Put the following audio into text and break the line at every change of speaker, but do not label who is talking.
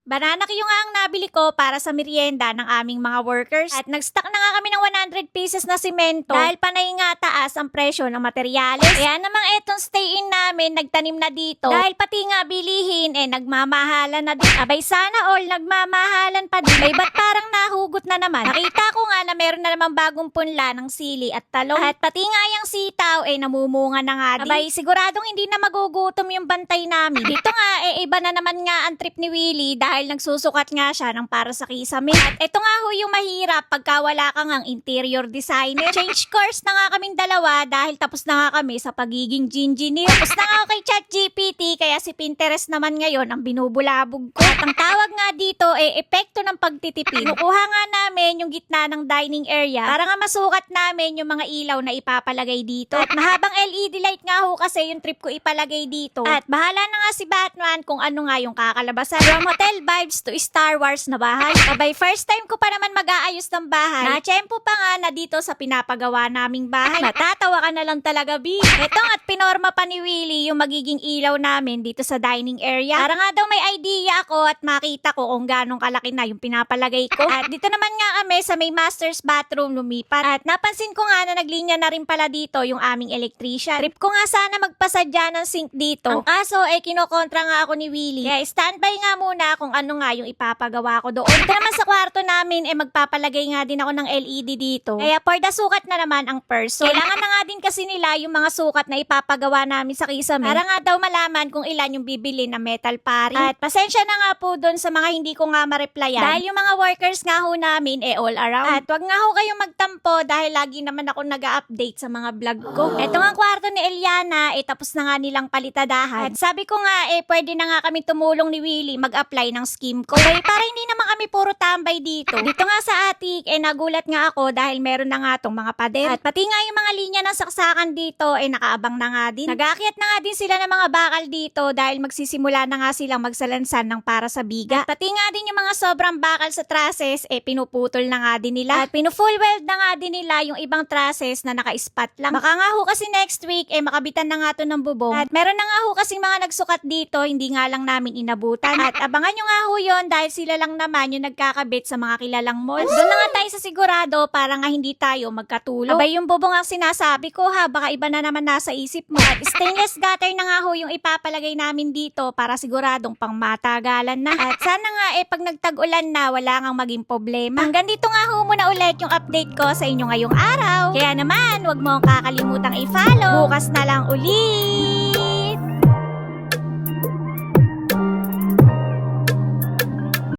Banana Q nga ang nabili ko para sa merienda ng aming mga workers. At nag-stock na nga kami ng 100 pieces na simento dahil panay nga taas ang presyo ng materyales. Kaya namang etong stay-in namin, nagtanim na dito. Dahil pati nga bilihin, nagmamahalan na din. Abay sana all, nagmamahalan pa din. Ay ba't parang nahugot na naman? Nakita ko nga na meron na naman bagong punla ng sili at talong. At pati nga yung sitaw, namumunga na nga din. Abay, siguradong hindi na magugutom yung bantay namin. Dito nga, iba na naman nga ang trip ni Willie dahil nagsusukat nga siya ng para sa kisame. At ito nga ho yung mahirap pagka wala kang ang interior designer. Change course na nga kaming dalawa dahil tapos na nga kami sa pagiging engineer. Tapos na nga ako kay ChatGPT kaya si Pinterest naman ngayon ang binubulabog ko. At ang tawag nga dito epekto ng pagtitipid. Kukuha nga namin yung gitna ng dining area para nga masukat namin yung mga ilaw na ipapalagay dito. At mahabang LED light nga ho kasi yung trip ko ipalagay dito. At bahala na nga si Batman kung ano nga yung kakalabasan. From hotel vibes to Star Wars na bahay. Abay, first time ko pa naman mag-aayos ng bahay. Na-tsempo pa nga na dito sa pinapagawa naming bahay. Matatawa ka na lang talaga, B. Ito at pinorma pa ni Willie yung magiging ilaw namin dito sa dining area. Para nga daw may idea ako at makita ko kung ganong kalaki na yung pinapalagay ko. At dito naman nga kami sa may master's bathroom lumipat. At napansin ko nga na naglinya na rin pala dito yung aming electrician. Trip ko nga sana magpasadya ng sink dito. Ang kaso kinokontra nga ako ni Willie. Kaya standby nga muna kung ano nga yung ipapagawa ko doon. Dito naman sa kwarto namin magpapalagay nga din ako ng LED dito. Kaya for the sukat na naman ang person. Kailangan na nga din kasi nila yung mga sukat na ipapagawa namin sa kisame. Para nga daw malaman kung ilan yung bibili na metal pari. At pasensya na nga po doon sa mga hindi ko nga ma-replyan. Dahil yung mga workers nga ho namin all around. At wag nga ho kayong magtampo dahil lagi naman ako nag-update sa mga vlog ko. Ito nga kwarto ni Eliana, tapos na nga nilang palitadahan. At sabi ko nga pwede na nga kami tumulong ni Willie mag-apply ng scheme ko. Kaya para hindi naman kami puro tambay dito. Dito nga sa attic, nagulat nga ako dahil meron na nga tong mga pader. At pati nga yung mga linya ng saksakan dito, nakaabang na nga din. Nag-aakyat na nga din sila ng mga bakal dito dahil magsisimula na nga silang magsalansan ng para sa biga. At pati nga din yung mga sobrang bakal sa trusses, pinuputol na nga din nila. At pinufull weld na nga din nila yung ibang trusses na naka-spot lang. Baka nga ho kasi next week, makabitan na nga to ng bubong. At meron na nga ho kasi mga nagsukat dito, hindi nga lang namin inabutan. At abangan nyo nga ho yun dahil sila lang naman yung nagkakabit sa mga kilalang malls. Doon na nga tayo sa sigurado para nga hindi tayo magkatulog. Abay yung bubong ang sinasabi ko ha, baka iba na naman nasa isip mo. At stainless gutter na nga ho yung ipapalagay namin dito para siguradong pang matagalan na. At sana nga pag nagtag-ulan na wala ngang maging problema. Hanggang dito nga ho muna ulit yung update ko sa inyo ngayong araw. Kaya naman, wag mo kakalimutan i-follow. Bukas na lang uli.